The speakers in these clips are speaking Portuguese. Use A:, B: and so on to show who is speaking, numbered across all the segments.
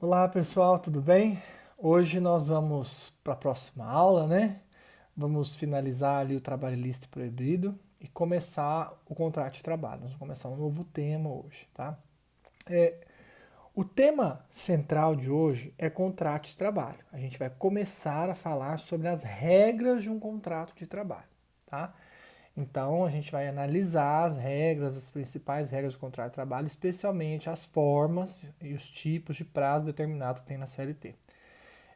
A: Olá pessoal, tudo bem? Hoje nós vamos para a próxima aula, né? Vamos finalizar ali o trabalho lícito e proibido e começar o contrato de trabalho. Nós vamos começar um novo tema hoje, tá? O tema central de hoje é contrato de trabalho. A gente vai começar a falar sobre as regras de um contrato de trabalho, tá? Então a gente vai analisar as regras, as principais regras do contrato de trabalho, especialmente as formas e os tipos de prazo determinado que tem na CLT.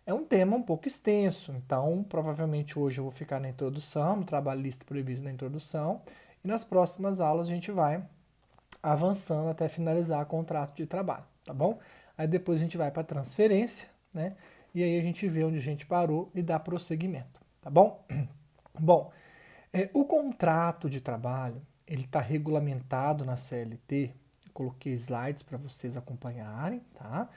A: É um tema um pouco extenso, então provavelmente hoje eu vou ficar na introdução, no trabalho lícito e proibido na introdução, e nas próximas aulas a gente vai avançando até finalizar o contrato de trabalho, tá bom? Aí depois a gente vai para a transferência, né? E aí a gente vê onde a gente parou e dá prosseguimento, tá bom? Bom, o contrato de trabalho, ele está regulamentado na CLT, eu coloquei slides para vocês acompanharem, tá?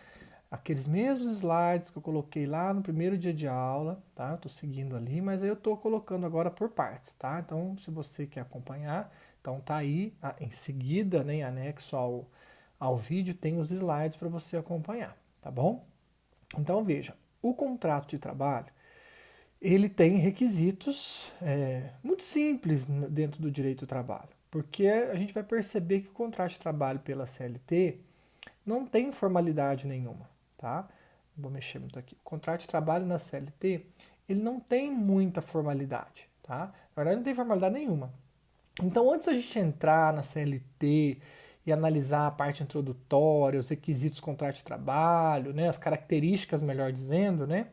A: Aqueles mesmos slides que eu coloquei lá no primeiro dia de aula, tá? Eu tô seguindo ali, mas aí eu tô colocando agora por partes, tá? Então, se você quer acompanhar, então tá aí, em seguida, né, em anexo ao vídeo, tem os slides para você acompanhar, tá bom? Então, veja, o contrato de trabalho, ele tem requisitos muito simples dentro do direito do trabalho, porque a gente vai perceber que o contrato de trabalho pela CLT não tem formalidade nenhuma, tá? Vou mexer muito aqui. O contrato de trabalho na CLT, ele não tem muita formalidade, tá? Na verdade, não tem formalidade nenhuma. Então, antes da gente entrar na CLT e analisar a parte introdutória, os requisitos do contrato de trabalho, né, as características, melhor dizendo, né,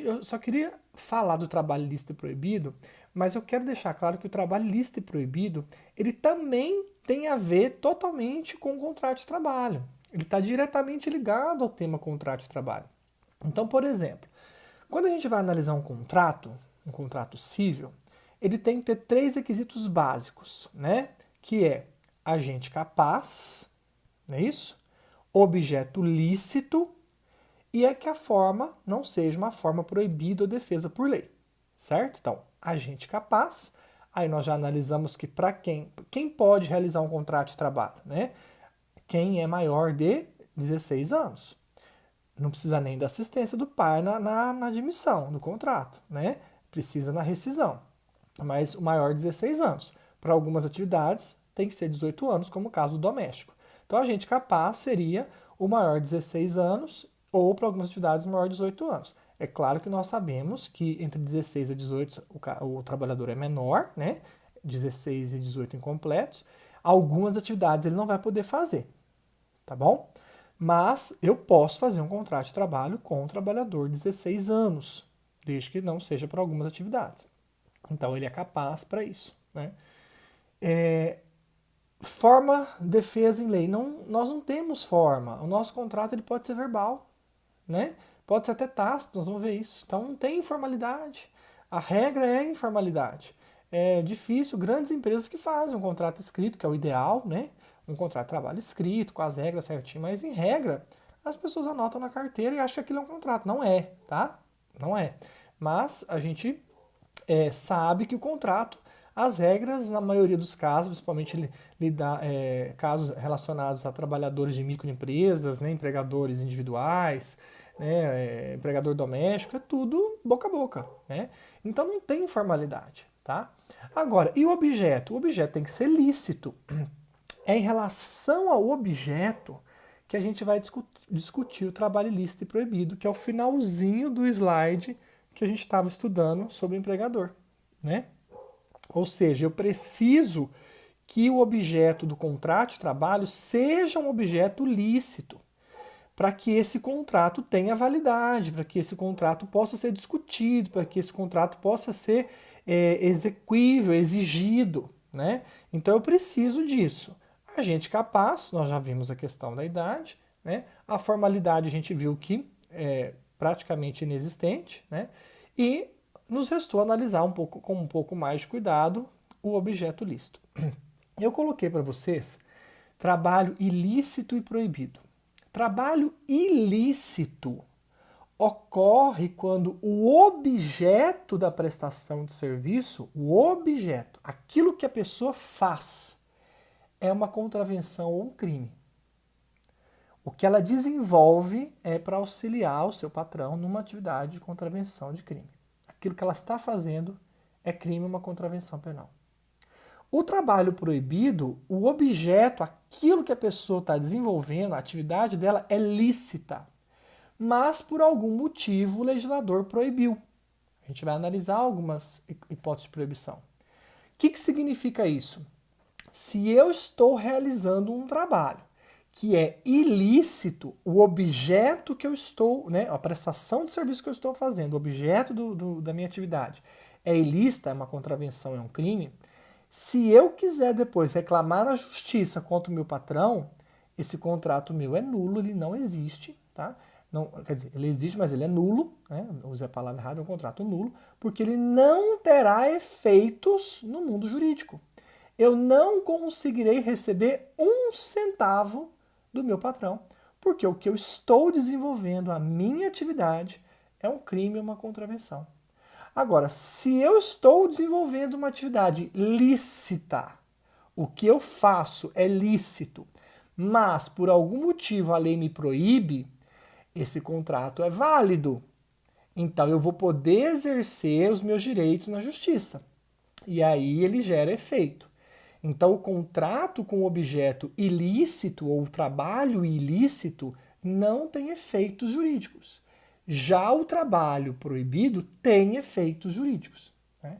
A: eu só queria falar do trabalho lícito e proibido, mas eu quero deixar claro que o trabalho lícito e proibido, ele também tem a ver totalmente com o contrato de trabalho. Ele está diretamente ligado ao tema contrato de trabalho. Então, por exemplo, quando a gente vai analisar um contrato civil, ele tem que ter três requisitos básicos, né? Que é agente capaz, não é isso? Objeto lícito e é que a forma não seja uma forma proibida ou defesa por lei, certo? Então, agente capaz, aí nós já analisamos que para quem pode realizar um contrato de trabalho, né? Quem é maior de 16 anos. Não precisa nem da assistência do pai na admissão, no contrato, né? Precisa na rescisão. Mas o maior de 16 anos. Para algumas atividades, tem que ser 18 anos, como o caso do doméstico. Então, a gente capaz seria o maior de 16 anos ou, para algumas atividades, o maior de 18 anos. É claro que nós sabemos que entre 16 e 18 o trabalhador é menor, né? 16 e 18 incompletos. Algumas atividades ele não vai poder fazer, tá bom? Mas eu posso fazer um contrato de trabalho com um trabalhador de 16 anos, desde que não seja para algumas atividades. Então ele é capaz para isso, né? Forma, defesa em lei. Não, nós não temos forma. O nosso contrato ele pode ser verbal, né? Pode ser até tácito, nós vamos ver isso. Então não tem informalidade. A regra é a informalidade. É difícil, grandes empresas que fazem um contrato escrito, que é o ideal, né? Um contrato de trabalho escrito, com as regras certinho, mas em regra, as pessoas anotam na carteira e acham que aquilo é um contrato. Não é, tá? Não é. Mas a gente sabe que o contrato, as regras, na maioria dos casos, principalmente casos relacionados a trabalhadores de microempresas, né, empregadores individuais, né, empregador doméstico, é tudo boca a boca, né? Então não tem informalidade, tá? Agora, e o objeto? O objeto tem que ser lícito. É em relação ao objeto que a gente vai discutir o trabalho ilícito e proibido, que é o finalzinho do slide que a gente estava estudando sobre o empregador, né? Ou seja, eu preciso que o objeto do contrato de trabalho seja um objeto lícito, para que esse contrato tenha validade, para que esse contrato possa ser discutido, para que esse contrato possa ser exequível, exigido, né? Então eu preciso disso. Agente capaz, nós já vimos a questão da idade, né? A formalidade a gente viu que é praticamente inexistente, né? E nos restou analisar um pouco com um pouco mais de cuidado o objeto lícito. Eu coloquei para vocês trabalho ilícito e proibido. Trabalho ilícito ocorre quando o objeto da prestação de serviço, o objeto, aquilo que a pessoa faz, é uma contravenção ou um crime. O que ela desenvolve é para auxiliar o seu patrão numa atividade de contravenção de crime. Aquilo que ela está fazendo é crime, uma contravenção penal. O trabalho proibido, o objeto, aquilo que a pessoa está desenvolvendo, a atividade dela é lícita, mas por algum motivo o legislador proibiu. A gente vai analisar algumas hipóteses de proibição. O que significa isso? Se eu estou realizando um trabalho que é ilícito, o objeto que eu estou, né, a prestação de serviço que eu estou fazendo, o objeto da minha atividade é ilícita, é uma contravenção, é um crime, se eu quiser depois reclamar na justiça contra o meu patrão, esse contrato meu é nulo, ele não existe, tá? Não, quer dizer, ele existe, mas ele é nulo, né? Usei a palavra errada, é um contrato nulo, porque ele não terá efeitos no mundo jurídico. Eu não conseguirei receber um centavo do meu patrão, porque o que eu estou desenvolvendo, a minha atividade, é um crime, uma contravenção. Agora, se eu estou desenvolvendo uma atividade lícita, o que eu faço é lícito, mas por algum motivo a lei me proíbe, esse contrato é válido. Então eu vou poder exercer os meus direitos na justiça. E aí ele gera efeito. Então o contrato com objeto ilícito ou trabalho ilícito não tem efeitos jurídicos. Já o trabalho proibido tem efeitos jurídicos. Né?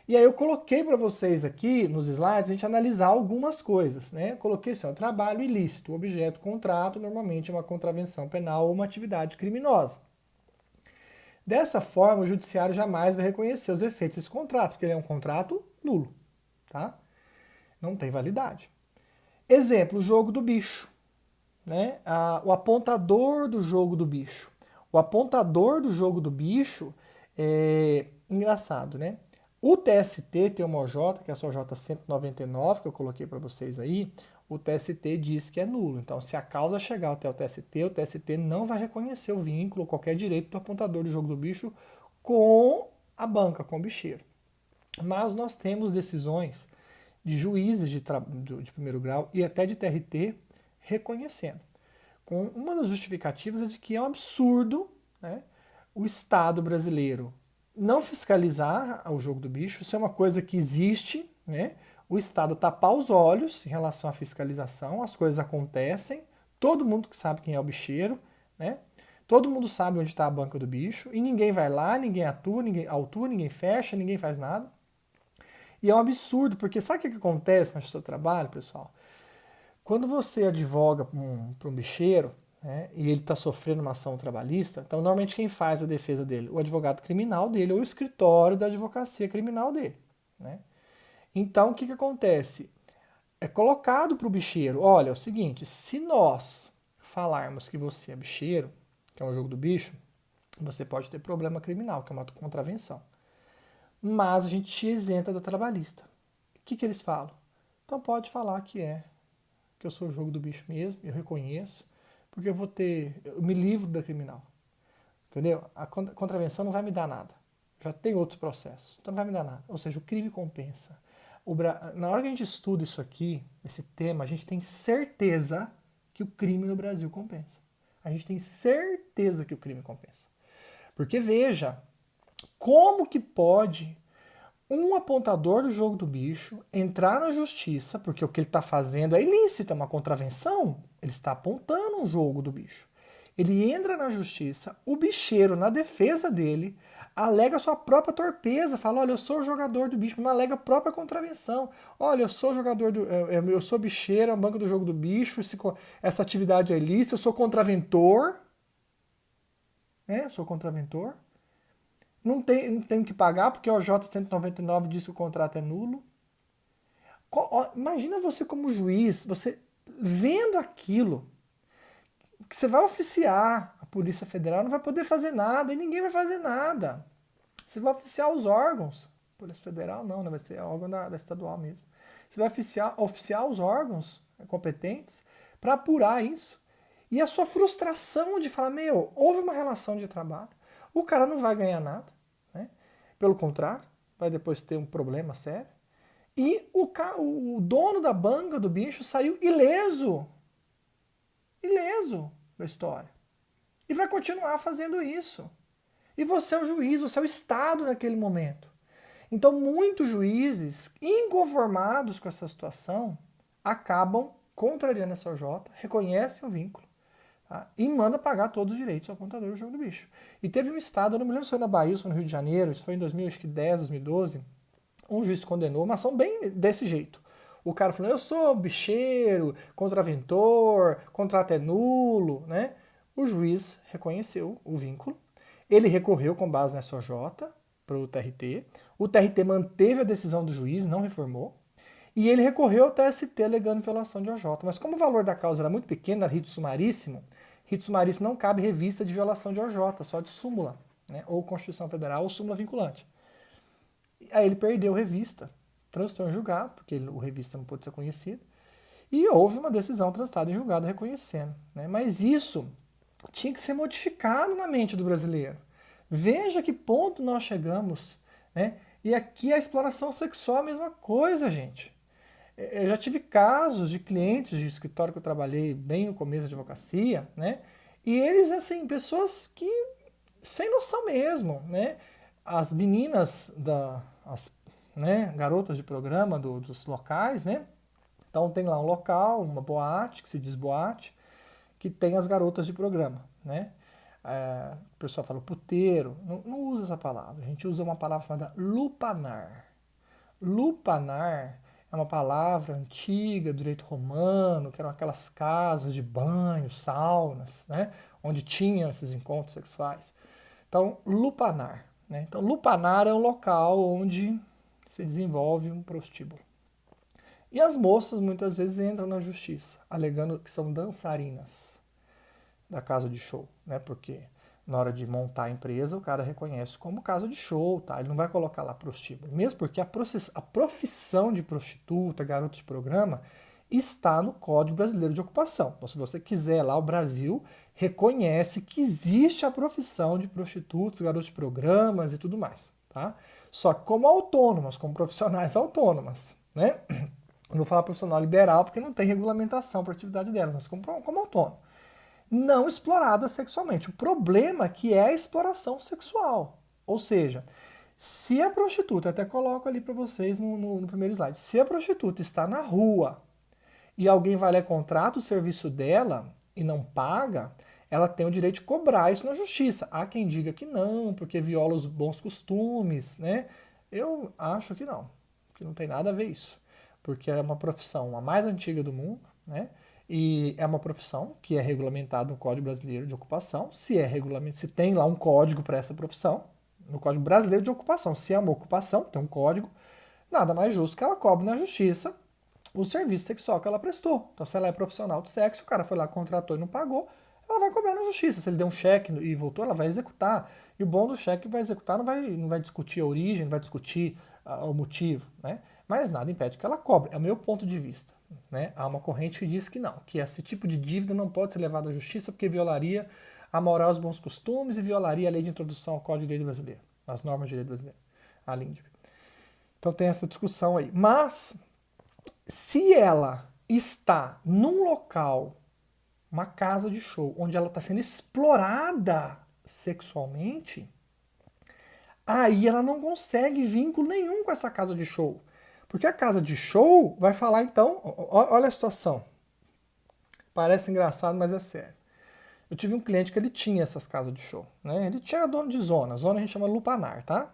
A: E aí eu coloquei para vocês aqui nos slides a gente analisar algumas coisas. Né? Coloquei assim, ó, trabalho ilícito, objeto contrato, normalmente é uma contravenção penal ou uma atividade criminosa. Dessa forma, o judiciário jamais vai reconhecer os efeitos desse contrato, porque ele é um contrato nulo. Tá? Não tem validade. Exemplo, o jogo do bicho. Né? O apontador do jogo do bicho. O apontador do jogo do bicho é engraçado, né? O TST tem uma OJ, que é a sua OJ 199, que eu coloquei para vocês aí, o TST diz que é nulo. Então, se a causa chegar até o TST não vai reconhecer o vínculo, qualquer direito do apontador do jogo do bicho com a banca, com o bicheiro. Mas nós temos decisões de juízes de primeiro grau e até de TRT reconhecendo. Com uma das justificativas é de que é um absurdo, né, o Estado brasileiro não fiscalizar o jogo do bicho, isso é uma coisa que existe, né? O Estado tapar os olhos em relação à fiscalização, as coisas acontecem, todo mundo que sabe quem é o bicheiro, né? Todo mundo sabe onde está a banca do bicho e ninguém vai lá, ninguém atua, ninguém autua, ninguém fecha, ninguém faz nada. E é um absurdo, porque sabe o que acontece no seu trabalho, pessoal? Quando você advoga para um bicheiro, né, e ele está sofrendo uma ação trabalhista, então normalmente quem faz a defesa dele? O advogado criminal dele ou o escritório da advocacia criminal dele. Né? Então o que acontece? É colocado para o bicheiro, olha, é o seguinte, se nós falarmos que você é bicheiro, que é um jogo do bicho, você pode ter problema criminal, que é uma contravenção. Mas a gente te isenta da trabalhista. O que eles falam? Então pode falar que eu sou o jogo do bicho mesmo, eu reconheço, porque eu me livro da criminal. Entendeu? A contravenção não vai me dar nada. Já tem outros processos, então não vai me dar nada. Ou seja, o crime compensa. Na hora que a gente estuda isso aqui, esse tema, a gente tem certeza que o crime no Brasil compensa. A gente tem certeza que o crime compensa. Porque veja, como que pode um apontador do jogo do bicho entrar na justiça, porque o que ele está fazendo é ilícito, é uma contravenção, ele está apontando um jogo do bicho. Ele entra na justiça, o bicheiro, na defesa dele, alega sua própria torpeza, fala, olha, eu sou o jogador do bicho, mas alega a própria contravenção. Olha, eu sou jogador eu sou bicheiro, é um banco do jogo do bicho, essa atividade é ilícita, eu sou contraventor, né? Eu sou contraventor. Não tenho que pagar porque o OJ 199 diz que o contrato é nulo. Imagina você como juiz, você vendo aquilo, que você vai oficiar a Polícia Federal, não vai poder fazer nada e ninguém vai fazer nada. Você vai oficiar os órgãos. Polícia Federal não, né? Vai ser órgão da estadual mesmo. Você vai oficiar os órgãos competentes para apurar isso. E a sua frustração de falar, houve uma relação de trabalho, o cara não vai ganhar nada, né? Pelo contrário, vai depois ter um problema sério. E o dono da banca do bicho saiu ileso. ileso da história. E vai continuar fazendo isso. E você é o juiz, você é o Estado naquele momento. Então, muitos juízes, inconformados com essa situação, acabam contrariando a SOJ, reconhecem o vínculo, tá? E manda pagar todos os direitos ao contador do jogo do bicho. E teve um estado, eu não me lembro se foi na Bahia ou se foi no Rio de Janeiro, isso foi em 2010, 2012, um juiz condenou uma ação bem desse jeito. O cara falou, eu sou bicheiro, contraventor, contrato é nulo, né? O juiz reconheceu o vínculo, ele recorreu com base na SOJ para o TRT manteve a decisão do juiz, não reformou, e ele recorreu ao TST alegando violação de OJ. Mas como o valor da causa era muito pequeno, era rito sumaríssimo não cabe revista de violação de OJ, só de súmula, né? Ou Constituição Federal ou súmula vinculante. Aí ele perdeu revista, transitou em julgado, porque o revista não pôde ser conhecido, e houve uma decisão transitada em julgado reconhecendo, né? Mas isso tinha que ser modificado na mente do brasileiro. Veja que ponto nós chegamos, né? E aqui a exploração sexual é a mesma coisa, gente. Eu já tive casos de clientes de escritório que eu trabalhei bem no começo da advocacia, né? E eles, assim, pessoas que sem noção mesmo, né? As meninas, né, garotas de programa dos locais, né? Então tem lá um local, uma boate, que se diz boate, que tem as garotas de programa, né? O pessoal fala puteiro, não usa essa palavra, a gente usa uma palavra chamada lupanar. Lupanar é uma palavra antiga do direito romano, que eram aquelas casas de banho, saunas, né? Onde tinham esses encontros sexuais. Então, lupanar, né? Então, lupanar é um local onde se desenvolve um prostíbulo. E as moças muitas vezes entram na justiça, alegando que são dançarinas da casa de show, né? Porque na hora de montar a empresa, o cara reconhece como casa de show, tá? Ele não vai colocar lá prostíbulo. Mesmo porque a profissão de prostituta, garoto de programa, está no Código Brasileiro de Ocupação. Então, se você quiser lá, o Brasil reconhece que existe a profissão de prostitutas, garotos de programas e tudo mais, tá? Só que como autônomas, como profissionais autônomas, né? Não vou falar profissional liberal porque não tem regulamentação para a atividade delas, mas como autônomo. Não explorada sexualmente. O problema é que é a exploração sexual. Ou seja, se a prostituta, até coloco ali para vocês no primeiro slide, se a prostituta está na rua e alguém vai lá e contrata o serviço dela e não paga, ela tem o direito de cobrar isso na justiça. Há quem diga que não, porque viola os bons costumes, né? Eu acho que não tem nada a ver isso. Porque é uma profissão a mais antiga do mundo, né? E é uma profissão que é regulamentada no Código Brasileiro de Ocupação. Se tem lá um código para essa profissão, no Código Brasileiro de Ocupação, se é uma ocupação, tem um código, nada mais justo que ela cobre na justiça o serviço sexual que ela prestou. Então, se ela é profissional de sexo, o cara foi lá, contratou e não pagou, ela vai cobrar na justiça. Se ele deu um cheque e voltou, ela vai executar. E o bom do cheque vai executar, não vai discutir a origem, não vai discutir o motivo, né? Mas nada impede que ela cobre. É o meu ponto de vista, né? Há uma corrente que diz que não, que esse tipo de dívida não pode ser levado à justiça porque violaria a moral e os bons costumes e violaria a lei de introdução ao Código de Direito Brasileiro, as normas de direito brasileiro, a LINDB. Então tem essa discussão aí. Mas se ela está num local, uma casa de show, onde ela está sendo explorada sexualmente, aí ela não consegue vínculo nenhum com essa casa de show. Porque a casa de show vai falar, então, olha a situação. Parece engraçado, mas é sério. Eu tive um cliente que ele tinha essas casas de show, né? Ele tinha dono de zona. Zona a gente chama lupanar, tá?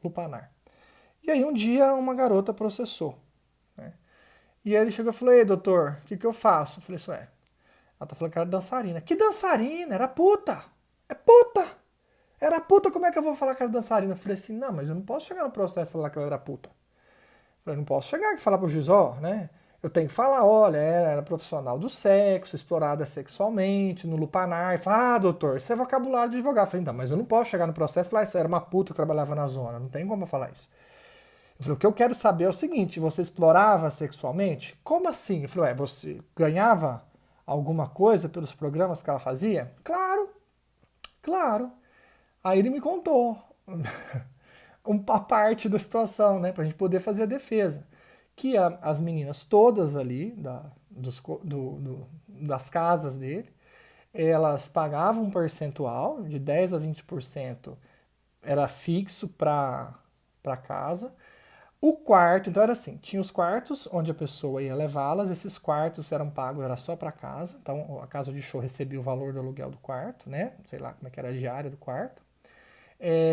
A: Lupanar. E aí um dia uma garota processou, né? E aí ele chegou e falou, ei, doutor, o que eu faço? Eu falei, isso é. Ela tá falando que era dançarina. Que dançarina? Era puta! É puta! Era puta, como é que eu vou falar que era dançarina? Eu falei assim, não, mas eu não posso chegar no processo e falar que ela era puta. Eu não posso chegar aqui e falar pro juiz, ó, né? Eu tenho que falar, olha, ela era profissional do sexo, explorada sexualmente, no lupanar. E falar, ah, doutor, isso é vocabulário de advogado. Eu falei, não, mas eu não posso chegar no processo e falar, isso era uma puta que trabalhava na zona. Não tem como eu falar isso. Eu falei, o que eu quero saber é o seguinte, você explorava sexualmente? Como assim? Eu falei, você ganhava alguma coisa pelos programas que ela fazia? Claro, claro. Aí ele me contou uma parte da situação, né, pra gente poder fazer a defesa. Que as meninas todas ali das casas dele, elas pagavam um percentual de 10 a 20%, era fixo para casa. O quarto, então era assim, tinha os quartos onde a pessoa ia levá-las, esses quartos eram pagos, era só para casa, então a casa de show recebia o valor do aluguel do quarto, né? Sei lá como é que era a diária do quarto.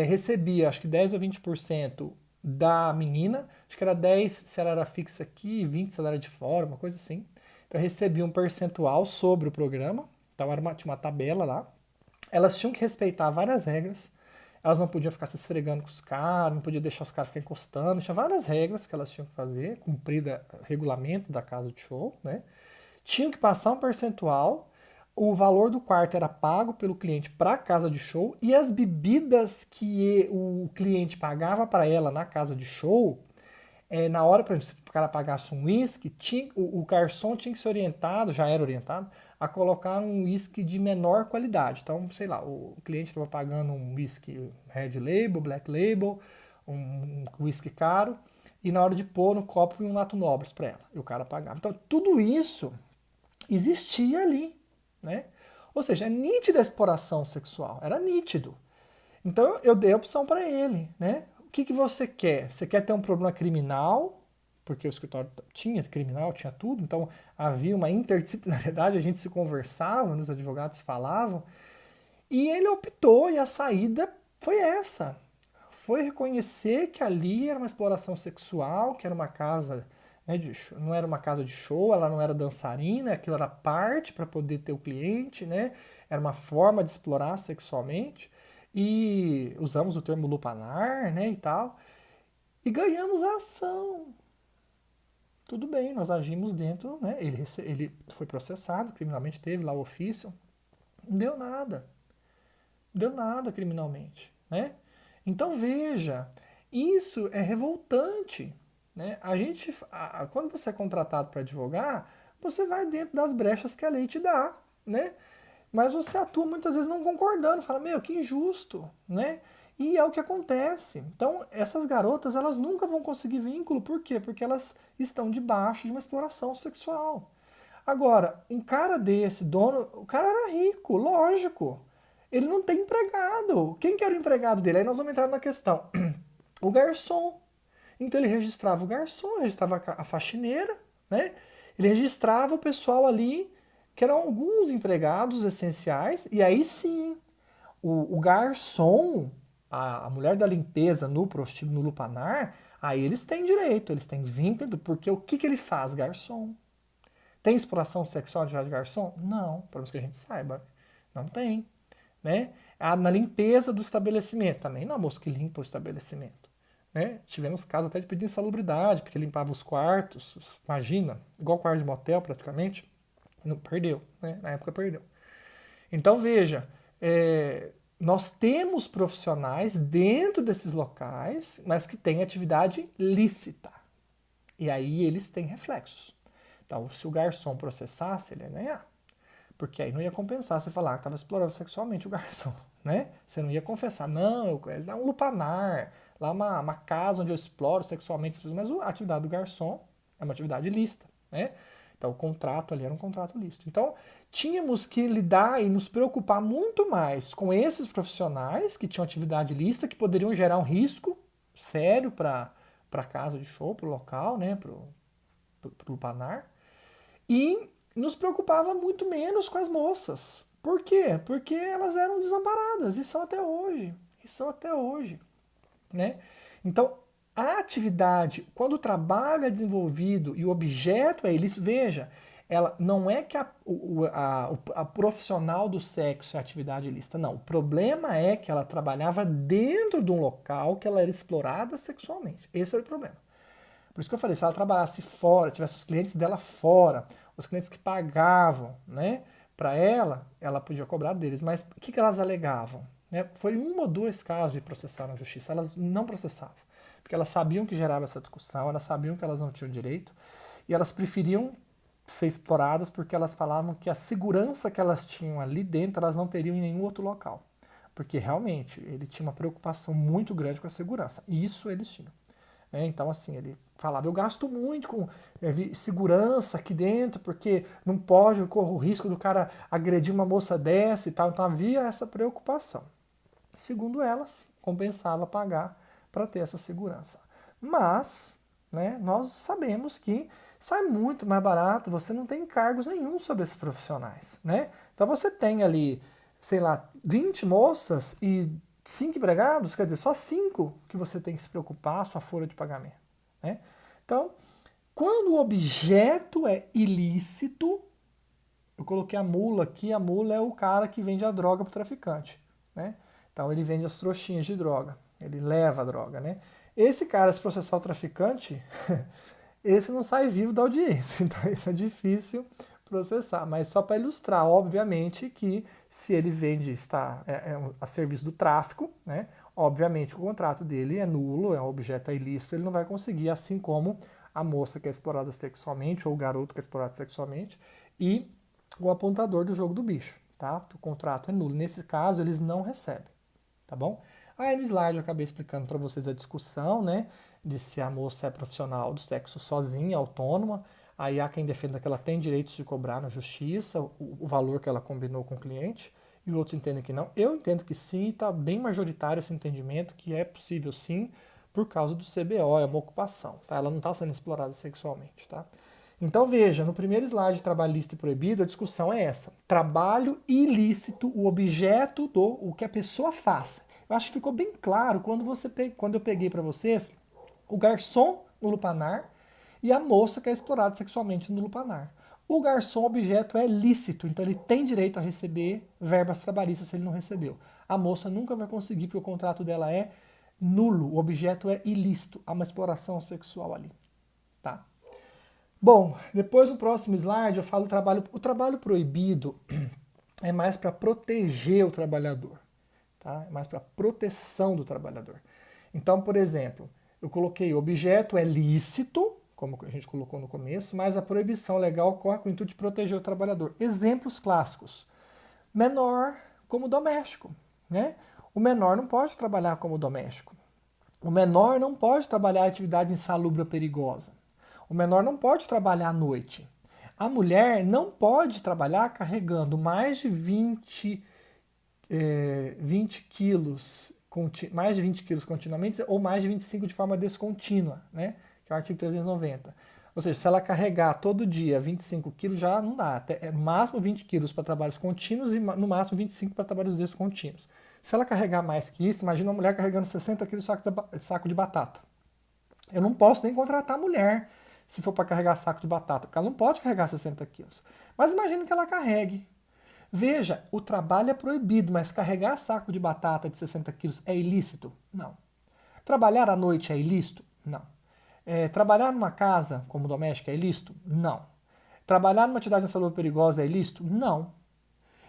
A: Recebia acho que 10 ou 20% da menina, acho que era 10 se ela era fixa aqui, 20 se ela era de fora, uma coisa assim. Então recebia um percentual sobre o programa, então tinha uma tabela lá. Elas tinham que respeitar várias regras, elas não podiam ficar se esfregando com os caras, não podia deixar os caras ficar encostando, tinha várias regras que elas tinham que fazer, cumprir o regulamento da casa de show, né? Tinham que passar um percentual, o valor do quarto era pago pelo cliente para a casa de show e as bebidas que o cliente pagava para ela na casa de show, na hora, por exemplo, se o cara pagasse um uísque, o garçom tinha que ser orientado, já era orientado, a colocar um uísque de menor qualidade. Então, sei lá, o cliente estava pagando um uísque Red Label, Black Label, um uísque caro, e na hora de pôr no copo um Nato Nobres para ela, e o cara pagava. Então, tudo isso existia ali, né? Ou seja, é nítida a exploração sexual, era nítido. Então eu dei a opção para ele, né? O que você quer? Você quer ter um problema criminal? Porque o escritório tinha criminal, tinha tudo, então havia uma interdisciplinariedade, a gente se conversava, os advogados falavam, e ele optou, e a saída foi essa. Foi reconhecer que ali era uma exploração sexual, que era uma casa, né, não era uma casa de show, ela não era dançarina, aquilo era parte para poder ter o cliente, né? Era uma forma de explorar sexualmente. E usamos o termo lupanar, né, e tal. E ganhamos a ação. Tudo bem, nós agimos dentro, né? Ele foi processado criminalmente, teve lá o ofício. Não deu nada. Deu nada criminalmente, né? Então veja, isso é revoltante, né? Quando você é contratado para advogar, você vai dentro das brechas que a lei te dá, né? Mas você atua muitas vezes não concordando, fala, meu, que injusto, né? E é o que acontece. Então, essas garotas, elas nunca vão conseguir vínculo, por quê? Porque elas estão debaixo de uma exploração sexual. Agora, um cara desse, dono, o cara era rico, lógico. Ele não tem empregado. Quem que era o empregado dele? Aí nós vamos entrar na questão. O garçom. Então ele registrava o garçom, registrava a faxineira, né? Ele registrava o pessoal ali, que eram alguns empregados essenciais, e aí sim, o garçom, a mulher da limpeza no prostíbulo, no lupanar, aí eles têm direito, eles têm vínculo, porque o que ele faz, garçom? Tem exploração sexual de garçom? Não, pelo menos que a gente saiba. Não tem, né? Na limpeza do estabelecimento, também não é a moça que limpa o estabelecimento. Né? Tivemos casos até de pedir insalubridade, porque limpava os quartos, imagina, igual quarto de motel praticamente. Não, perdeu, né? Na época perdeu. Então veja, nós temos profissionais dentro desses locais, mas que têm atividade lícita. E aí eles têm reflexos. Então, se o garçom processasse, ele ia ganhar. Porque aí não ia compensar você falar que estava explorando sexualmente o garçom, né? Você não ia confessar, não, ele dá um lupanar, lá uma casa onde eu exploro sexualmente as pessoas, mas a atividade do garçom é uma atividade lícita, né? Então o contrato ali era um contrato lícito. Então tínhamos que lidar e nos preocupar muito mais com esses profissionais que tinham atividade lícita, que poderiam gerar um risco sério para a casa de show, para o local, né? Para o lupanar. E nos preocupava muito menos com as moças. Por quê? Porque elas eram desamparadas e são até hoje. E são até hoje, né? Então, a atividade, quando o trabalho é desenvolvido e o objeto é ilícito, veja, ela não é que a profissional do sexo é atividade ilícita, não. O problema é que ela trabalhava dentro de um local que ela era explorada sexualmente. Esse era o problema. Por isso que eu falei, se ela trabalhasse fora, tivesse os clientes dela fora, os clientes que pagavam, né, para ela podia cobrar deles. Mas o que elas alegavam? Né? Foi um ou dois casos de processar na justiça, elas não processavam. Porque elas sabiam que gerava essa discussão, elas sabiam que elas não tinham direito, e elas preferiam ser exploradas porque elas falavam que a segurança que elas tinham ali dentro, elas não teriam em nenhum outro local. Porque realmente ele tinha uma preocupação muito grande com a segurança. E isso eles tinham. né? Então, assim, ele falava, eu gasto muito com segurança aqui dentro, porque não pode, eu corro o risco do cara agredir uma moça dessa e tal. Então havia essa preocupação. Segundo elas, compensava pagar para ter essa segurança. Mas, né, nós sabemos que sai muito mais barato, você não tem encargos nenhum sobre esses profissionais, né? Então você tem ali, sei lá, 20 moças e 5 empregados, quer dizer, só 5 que você tem que se preocupar, a sua folha de pagamento, né? Então, quando o objeto é ilícito, eu coloquei a mula aqui, a mula é o cara que vende a droga para o traficante, né? Então ele vende as trouxinhas de droga, ele leva a droga, né? Esse cara, se processar o traficante, esse não sai vivo da audiência, então isso é difícil processar, mas só para ilustrar, obviamente, que se ele vende, está a serviço do tráfico, né? Obviamente o contrato dele é nulo, é um objeto ilícito, ele não vai conseguir, assim como a moça que é explorada sexualmente ou o garoto que é explorado sexualmente e o apontador do jogo do bicho, tá? Porque o contrato é nulo. Nesse caso, eles não recebem, tá bom? Aí no slide eu acabei explicando para vocês a discussão, né? De se a moça é profissional do sexo sozinha, autônoma. Aí há quem defenda que ela tem direitos de cobrar na justiça o valor que ela combinou com o cliente, e outros entendem que não. Eu entendo que sim, e está bem majoritário esse entendimento, que é possível sim, por causa do CBO, é uma ocupação, tá? Ela não está sendo explorada sexualmente, tá? Então veja, no primeiro slide trabalhista e proibido, a discussão é essa. Trabalho ilícito, o objeto o que a pessoa faz. Eu acho que ficou bem claro quando eu peguei para vocês o garçom no lupanar e a moça que é explorada sexualmente no lupanar. O garçom, o objeto é lícito, então ele tem direito a receber verbas trabalhistas se ele não recebeu. A moça nunca vai conseguir, porque o contrato dela é nulo, o objeto é ilícito, há uma exploração sexual ali, tá? Bom, depois no próximo slide eu falo o trabalho proibido é mais para proteger o trabalhador, tá? É mais para proteção do trabalhador. Então, por exemplo, eu coloquei o objeto é lícito, como a gente colocou no começo, mas a proibição legal ocorre com o intuito de proteger o trabalhador. Exemplos clássicos. Menor como doméstico, né? O menor não pode trabalhar como doméstico. O menor não pode trabalhar atividade insalubre ou perigosa. O menor não pode trabalhar à noite. A mulher não pode trabalhar carregando mais de 20 quilos, mais de 20 quilos continuamente ou mais de 25 de forma descontínua, né? Que é o artigo 390. Ou seja, se ela carregar todo dia 25 quilos, já não dá. Até, no máximo 20 quilos para trabalhos contínuos e no máximo 25 para trabalhos descontínuos. Se ela carregar mais que isso, imagina uma mulher carregando 60 quilos de saco de batata. Eu não posso nem contratar a mulher se for para carregar saco de batata, porque ela não pode carregar 60 quilos. Mas imagina que ela carregue. Veja, o trabalho é proibido, mas carregar saco de batata de 60 quilos é ilícito? Não. Trabalhar à noite é ilícito? Não. Trabalhar numa casa como doméstica é ilícito? Não. Trabalhar numa atividade insalubre perigosa é ilícito? Não.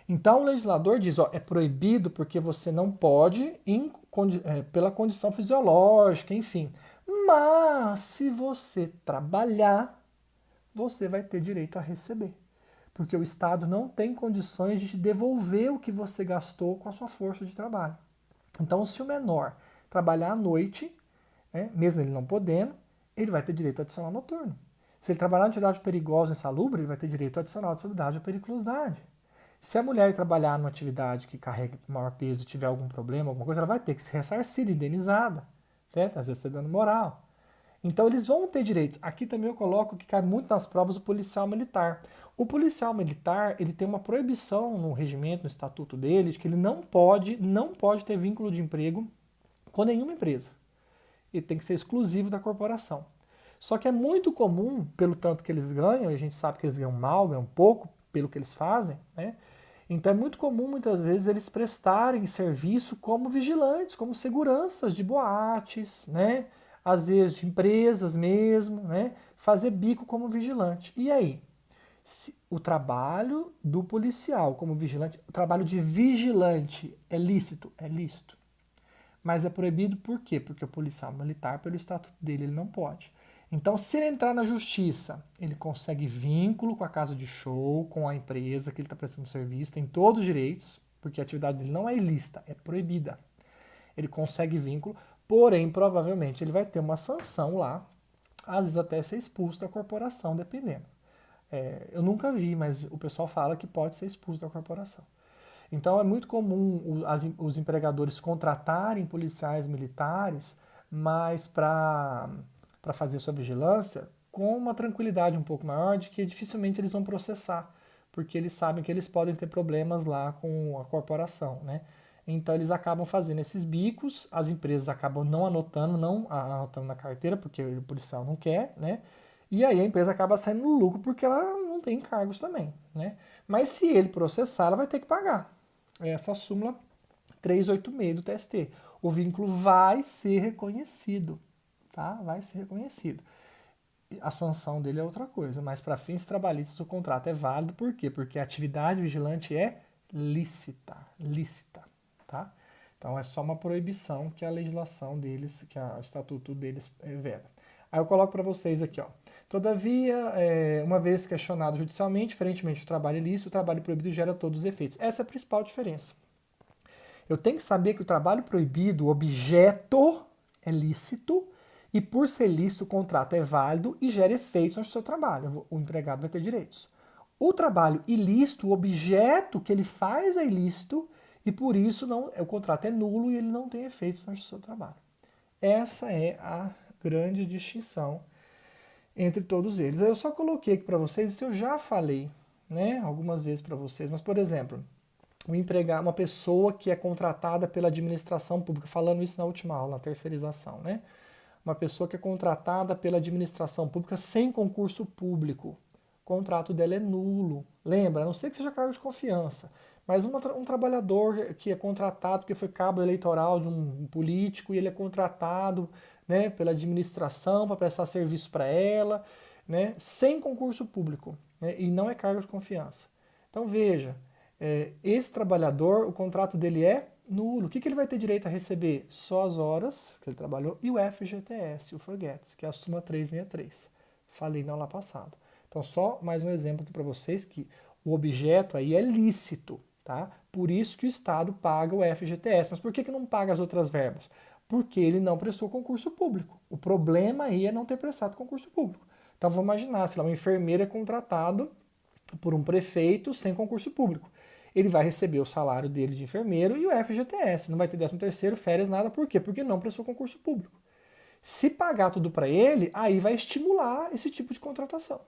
A: Então o legislador diz, ó, é proibido porque você não pode, pela condição fisiológica, enfim. Mas se você trabalhar, você vai ter direito a receber. Porque o Estado não tem condições de te devolver o que você gastou com a sua força de trabalho. Então, se o menor trabalhar à noite, né, mesmo ele não podendo, ele vai ter direito adicional noturno. Se ele trabalhar em atividade perigosa e insalubre, ele vai ter direito adicional de insalubridade ou periculosidade. Se a mulher trabalhar numa atividade que carregue maior peso e tiver algum problema, alguma coisa, ela vai ter que ser ressarcida, indenizada. Né? Às vezes está dando moral. Então eles vão ter direitos. Aqui também eu coloco que cai muito nas provas o policial militar. O policial militar, ele tem uma proibição no regimento, no estatuto dele, de que ele não pode ter vínculo de emprego com nenhuma empresa. Ele tem que ser exclusivo da corporação. Só que é muito comum, pelo tanto que eles ganham, e a gente sabe que eles ganham mal, ganham pouco, pelo que eles fazem, né? Então é muito comum, muitas vezes, eles prestarem serviço como vigilantes, como seguranças de boates, né? Às vezes de empresas mesmo, né? Fazer bico como vigilante. E aí? O trabalho do policial como vigilante, o trabalho de vigilante é lícito? É lícito. Mas é proibido por quê? Porque o policial militar, pelo estatuto dele, ele não pode. Então, se ele entrar na justiça, ele consegue vínculo com a casa de show, com a empresa que ele está prestando serviço, tem todos os direitos, porque a atividade dele não é ilícita, é proibida. Ele consegue vínculo, Porém, provavelmente ele vai ter uma sanção lá, às vezes até ser expulso da corporação, dependendo. Eu nunca vi, mas o pessoal fala que pode ser expulso da corporação. Então é muito comum os empregadores contratarem policiais militares, mas para fazer sua vigilância, com uma tranquilidade um pouco maior de que dificilmente eles vão processar, porque eles sabem que eles podem ter problemas lá com a corporação, né? Então eles acabam fazendo esses bicos, as empresas acabam não anotando na carteira, porque o policial não quer, né? E aí a empresa acaba saindo no lucro porque ela não tem encargos também, né? Mas se ele processar, ela vai ter que pagar. Essa é a súmula 386 do TST. O vínculo vai ser reconhecido, tá? Vai ser reconhecido. A sanção dele é outra coisa, mas para fins trabalhistas o contrato é válido, por quê? Porque a atividade vigilante é lícita, tá? Então é só uma proibição que a legislação deles, que o estatuto deles veda. Aí eu coloco para vocês aqui, ó. Todavia, uma vez questionado judicialmente, diferentemente do trabalho ilícito, o trabalho proibido gera todos os efeitos. Essa é a principal diferença. Eu tenho que saber que o trabalho proibido, o objeto, é lícito, e por ser lícito, o contrato é válido e gera efeitos no seu trabalho. O empregado vai ter direitos. O trabalho ilícito, o objeto que ele faz é ilícito, e por isso o contrato é nulo e ele não tem efeitos no seu trabalho. Essa é a grande distinção entre todos eles. Eu só coloquei aqui para vocês, isso eu já falei, né, algumas vezes para vocês, mas por exemplo, uma pessoa que é contratada pela administração pública, falando isso na última aula, na terceirização, né? Uma pessoa que é contratada pela administração pública sem concurso público, o contrato dela é nulo. Lembra, a não ser que seja cargo de confiança, mas um trabalhador que é contratado porque foi cabo eleitoral de um político e ele é contratado, né, pela administração para prestar serviço para ela, né, sem concurso público, né, e não é cargo de confiança. Então veja, esse trabalhador, o contrato dele é nulo. O que ele vai ter direito a receber? Só as horas que ele trabalhou e o FGTS, o FORGETS, que é a súmula 363. Falei na aula passada. Então, só mais um exemplo aqui para vocês que o objeto aí é lícito, tá? Por isso que o Estado paga o FGTS. Mas por que não paga as outras verbas? Porque ele não prestou concurso público. O problema aí é não ter prestado concurso público. Então, vamos imaginar, se lá, um enfermeiro é contratado por um prefeito sem concurso público. Ele vai receber o salário dele de enfermeiro e o FGTS. Não vai ter 13º, férias, nada. Por quê? Porque não prestou concurso público. Se pagar tudo para ele, aí vai estimular esse tipo de contratação.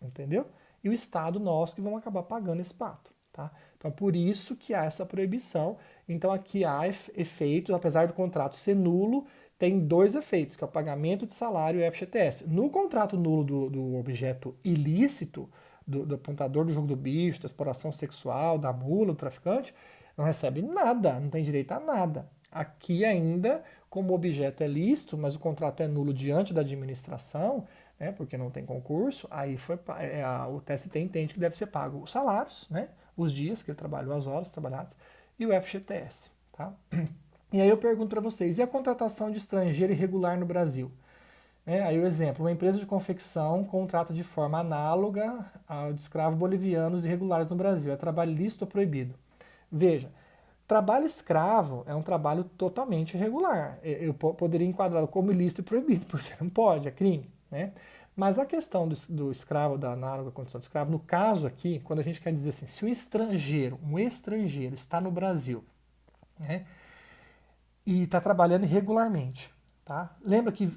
A: Entendeu? E o Estado, nós que vamos acabar pagando esse pato. Tá? Então, por isso que há essa proibição. Então, aqui há efeitos, apesar do contrato ser nulo, tem dois efeitos, que é o pagamento de salário e o FGTS. No contrato nulo do objeto ilícito, do apontador do jogo do bicho, da exploração sexual, da mula, do traficante, não recebe nada, não tem direito a nada. Aqui ainda, como o objeto é lícito, mas o contrato é nulo diante da administração, né, porque não tem concurso, aí o TST entende que deve ser pago os salários, né, os dias que ele trabalhou, as horas trabalhadas, e o FGTS. Tá? E aí eu pergunto para vocês, e a contratação de estrangeiro irregular no Brasil? Aí o exemplo, uma empresa de confecção contrata de forma análoga ao de escravos bolivianos irregulares no Brasil. É trabalho lícito ou proibido? Veja, trabalho escravo é um trabalho totalmente irregular. Eu poderia enquadrá-lo como ilícito e proibido, porque não pode, é crime. Né? Mas a questão do escravo, da análoga condição de escravo, no caso aqui, quando a gente quer dizer assim, se um estrangeiro está no Brasil, né, e está trabalhando irregularmente, tá? Lembra que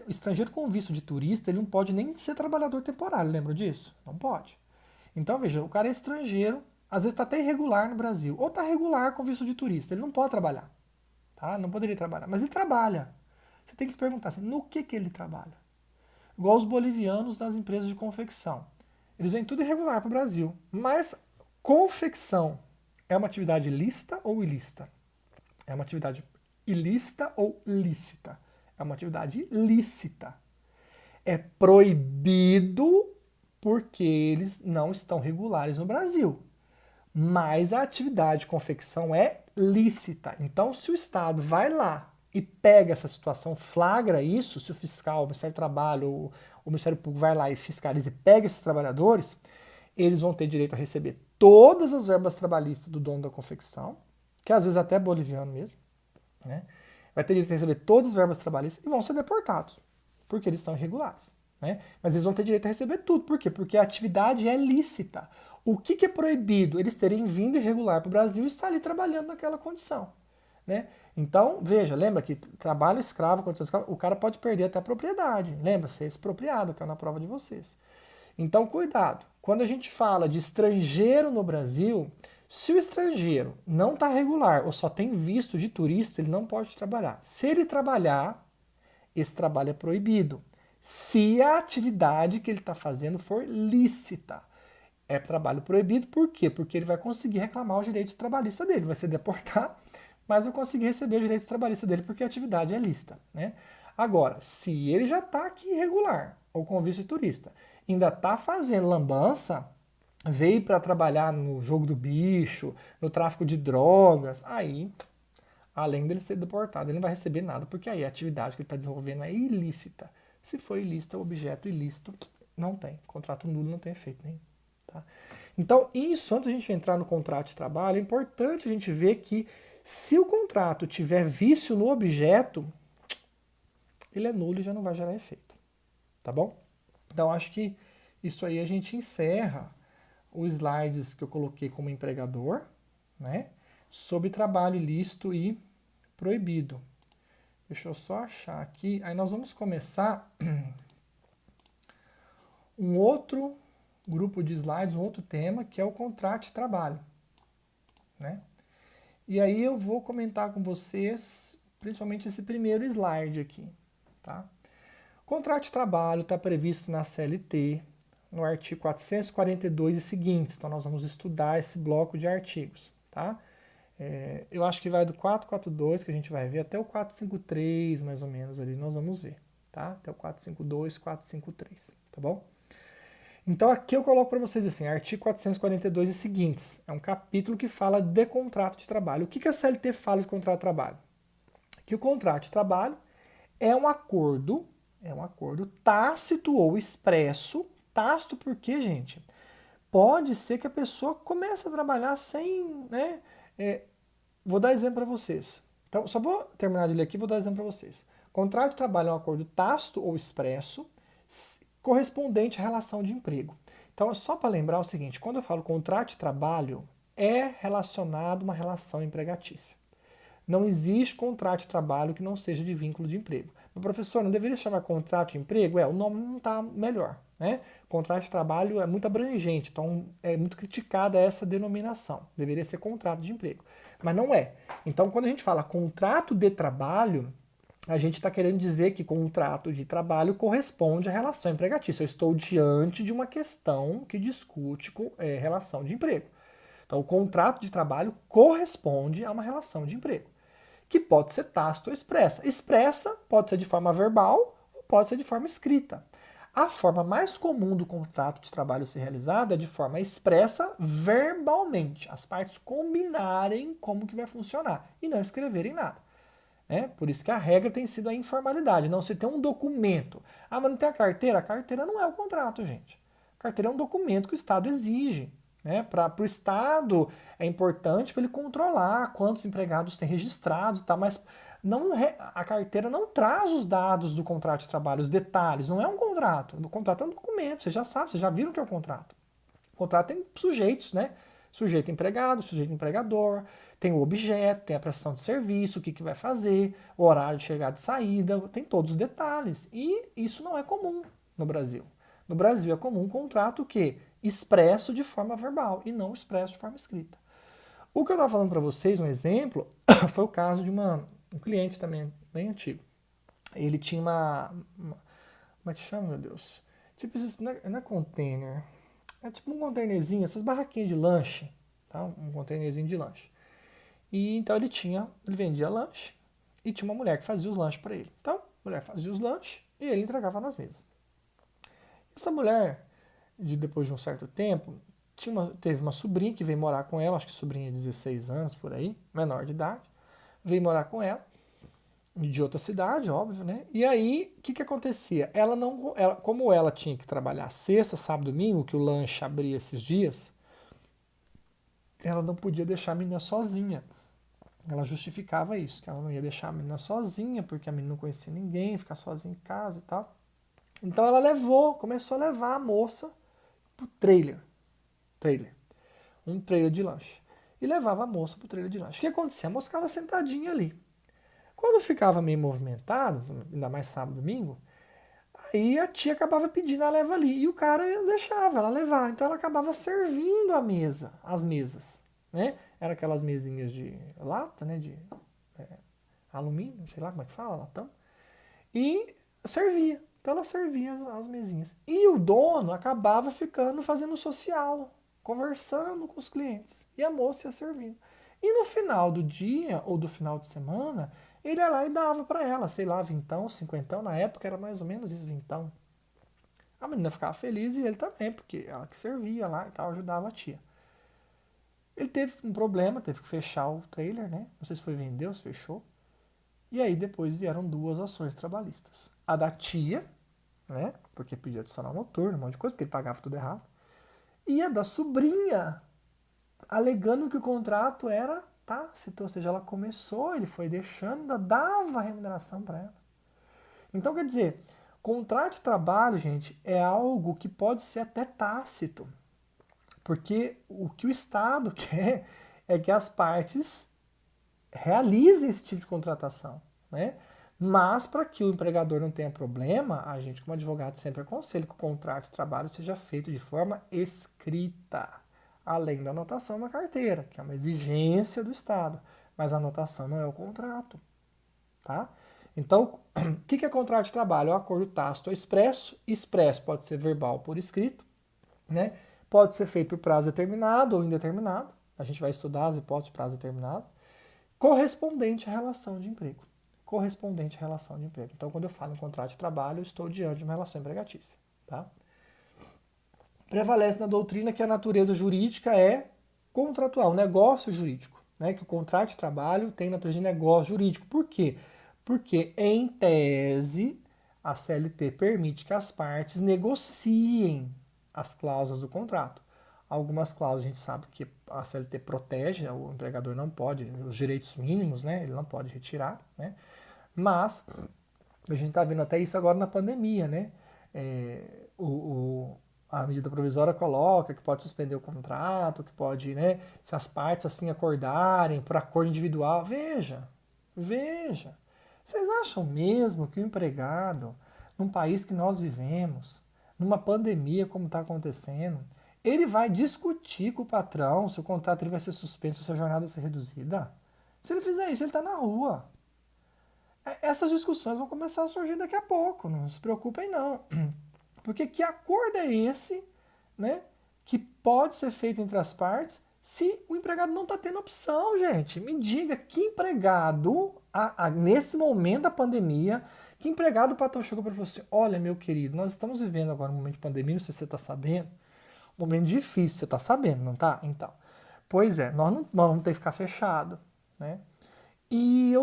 A: estrangeiro com visto de turista, ele não pode nem ser trabalhador temporário, lembra disso? Não pode. Então, veja, o cara é estrangeiro, às vezes está até irregular no Brasil, ou está regular com visto de turista, ele não pode trabalhar, tá? Não poderia trabalhar, mas ele trabalha. Você tem que se perguntar assim, no que ele trabalha? Igual os bolivianos das empresas de confecção. Eles vêm tudo irregular para o Brasil, mas confecção é uma atividade lícita ou ilícita? É uma atividade ilícita ou lícita? É uma atividade lícita. É proibido porque eles não estão regulares no Brasil. Mas a atividade de confecção é lícita. Então, se o Estado vai lá e pega essa situação, flagra isso, se o fiscal, o Ministério do Trabalho, o Ministério Público vai lá e fiscaliza e pega esses trabalhadores, eles vão ter direito a receber todas as verbas trabalhistas do dono da confecção, que às vezes até é boliviano mesmo, né? vai ter direito a receber todas as verbas trabalhistas e vão ser deportados, porque eles estão irregulares. Né? Mas eles vão ter direito a receber tudo. Por quê? Porque a atividade é lícita. O que é proibido? Eles terem vindo irregular para o Brasil e estar ali trabalhando naquela condição. Né? Então, veja, lembra que trabalho escravo, condição escrava, o cara pode perder até a propriedade. Lembra? Ser expropriado, que é na prova de vocês. Então, cuidado. Quando a gente fala de estrangeiro no Brasil, se o estrangeiro não está regular ou só tem visto de turista, ele não pode trabalhar. Se ele trabalhar, esse trabalho é proibido. Se a atividade que ele está fazendo for lícita. É trabalho proibido, por quê? Porque ele vai conseguir reclamar os direitos trabalhistas dele, vai ser deportado, mas vai conseguir receber os direitos trabalhistas dele porque a atividade é lícita. Né? Agora, se ele já está aqui irregular, ou com visto de turista, ainda está fazendo lambança, veio para trabalhar no jogo do bicho, no tráfico de drogas, aí, além dele ser deportado, ele não vai receber nada, porque aí a atividade que ele está desenvolvendo é ilícita. Se for ilícita, o objeto ilícito não tem. Contrato nulo não tem efeito nenhum. Tá? Então, isso, antes de a gente entrar no contrato de trabalho, é importante a gente ver que se o contrato tiver vício no objeto, ele é nulo e já não vai gerar efeito. Tá bom? Então, acho que isso aí a gente encerra os slides que eu coloquei como empregador, né? Sobre trabalho ilícito e proibido. Deixa eu só achar aqui. Aí nós vamos começar um outro grupo de slides, um outro tema, que é o contrato de trabalho. Né? E aí eu vou comentar com vocês, principalmente esse primeiro slide aqui. Tá? O contrato de trabalho está previsto na CLT, no artigo 442 e seguintes. Então nós vamos estudar esse bloco de artigos. Tá? Eu acho que vai do 442, que a gente vai ver, até o 453, mais ou menos, ali nós vamos ver. Tá? Até o 452, 453. Tá bom? Então aqui eu coloco para vocês assim, artigo 442 e seguintes. É um capítulo que fala de contrato de trabalho. O que a CLT fala de contrato de trabalho? Que o contrato de trabalho é um acordo tácito ou expresso. Tácito por quê, gente? Pode ser que a pessoa comece a trabalhar sem, né? Vou dar exemplo para vocês. Então, só vou terminar de ler aqui e vou dar exemplo para vocês. Contrato de trabalho é um acordo tácito ou expresso correspondente à relação de emprego. Então, é só para lembrar o seguinte, quando eu falo contrato de trabalho, é relacionado a uma relação empregatícia. Não existe contrato de trabalho que não seja de vínculo de emprego. Mas, professor, não deveria se chamar contrato de emprego? O nome não está melhor. Né? Contrato de trabalho é muito abrangente, então é muito criticada essa denominação. Deveria ser contrato de emprego. Mas não é. Então, quando a gente fala contrato de trabalho, a gente está querendo dizer que contrato de trabalho corresponde à relação empregatícia. Eu estou diante de uma questão que discute com relação de emprego. Então, o contrato de trabalho corresponde a uma relação de emprego, que pode ser tácita ou expressa. Expressa pode ser de forma verbal ou pode ser de forma escrita. A forma mais comum do contrato de trabalho ser realizado é de forma expressa verbalmente. As partes combinarem como que vai funcionar e não escreverem nada. Por isso que a regra tem sido a informalidade, não se tem um documento. Ah, mas não tem a carteira? A carteira não é o contrato, gente. A carteira é um documento que o Estado exige. Para o Estado é importante para ele controlar quantos empregados tem registrados, tá? Mas a carteira não traz os dados do contrato de trabalho, os detalhes. Não é um contrato. O contrato é um documento, você já sabe, vocês já viram o que é o contrato. O contrato tem sujeitos, né? Sujeito empregado, sujeito empregador, tem o objeto, tem a prestação de serviço, o que vai fazer, o horário de chegada e saída, tem todos os detalhes. E isso não é comum no Brasil. No Brasil é comum um contrato que expresso de forma verbal e não expresso de forma escrita. O que eu estava falando para vocês, um exemplo, foi o caso de um cliente também bem antigo. Ele tinha como é que chama, meu Deus? Tipo, não é container. É tipo um containerzinho, essas barraquinhas de lanche, tá? Um containerzinho de lanche. E então ele vendia lanche e tinha uma mulher que fazia os lanches para ele. Então, a mulher fazia os lanches e ele entregava nas mesas. Essa mulher, depois de um certo tempo, teve uma sobrinha que veio morar com ela, acho que sobrinha de 16 anos, por aí, menor de idade, veio morar com ela, de outra cidade, óbvio, né? E aí, o que acontecia? Como ela tinha que trabalhar sexta, sábado, domingo, que o lanche abria esses dias, ela não podia deixar a menina sozinha. Ela justificava isso, que ela não ia deixar a menina sozinha, porque a menina não conhecia ninguém, ficar sozinha em casa e tal. Então ela começou a levar a moça pro trailer, um trailer de lanche. E levava a moça pro trailer de lanche. O que acontecia? A moça ficava sentadinha ali. Quando ficava meio movimentado, ainda mais sábado e domingo, aí a tia acabava pedindo a leva ali. E o cara deixava ela levar. Então ela acabava servindo a mesa, as mesas. Né? Era aquelas mesinhas de lata, né? De alumínio, sei lá como é que fala, latão. E servia. Então ela servia as mesinhas. E o dono acabava ficando fazendo social, conversando com os clientes. E a moça ia servindo. E no final do dia ou do final de semana, ele ia lá e dava para ela, sei lá, vintão, cinquentão. Na época era mais ou menos isso, vintão. A menina ficava feliz e ele também, porque ela que servia lá e tal, ajudava a tia. Ele teve um problema, teve que fechar o trailer, né? Não sei se foi vender ou se fechou. E aí depois vieram duas ações trabalhistas. A da tia, né? Porque pediu adicional noturno, um monte de coisa, porque ele pagava tudo errado. E a da sobrinha, alegando que o contrato era tácito, ou seja, ela começou, ele foi deixando, ainda dava remuneração para ela. Então, quer dizer, contrato de trabalho, gente, é algo que pode ser até tácito, porque o que o Estado quer é que as partes realizem esse tipo de contratação, né? Mas para que o empregador não tenha problema, a gente, como advogado, sempre aconselha que o contrato de trabalho seja feito de forma escrita, além da anotação na carteira, que é uma exigência do Estado. Mas a anotação não é o contrato, tá? Então, o que é contrato de trabalho? É um acordo tácito ou expresso. Expresso pode ser verbal por escrito, né? Pode ser feito por prazo determinado ou indeterminado. A gente vai estudar as hipóteses de prazo determinado. Correspondente à relação de emprego. Correspondente à relação de emprego. Então, quando eu falo em contrato de trabalho, eu estou diante de uma relação empregatícia. Tá? Prevalece na doutrina que a natureza jurídica é contratual, negócio jurídico. Né? Que o contrato de trabalho tem natureza de negócio jurídico. Por quê? Porque, em tese, a CLT permite que as partes negociem as cláusulas do contrato. Algumas cláusulas a gente sabe que a CLT protege, o empregador não pode, os direitos mínimos, né? Ele não pode retirar, né? Mas a gente está vendo até isso agora na pandemia, né? A medida provisória coloca que pode suspender o contrato, que pode, né? Se as partes assim acordarem por acordo individual. Veja. Vocês acham mesmo que o empregado, num país que nós vivemos, numa pandemia como está acontecendo, ele vai discutir com o patrão se o contrato ele vai ser suspenso, se a jornada vai ser reduzida? Se ele fizer isso, ele está na rua. Essas discussões vão começar a surgir daqui a pouco, não se preocupem não. Porque que acordo é esse, né, que pode ser feito entre as partes se o empregado não está tendo opção, gente? Me diga que empregado, nesse momento da pandemia, que empregado o patrão chegou para ele e falou assim, olha, meu querido, nós estamos vivendo agora um momento de pandemia, não sei se você está sabendo, um momento difícil, você está sabendo, não tá? Então, pois é, nós vamos ter que ficar fechado, né? E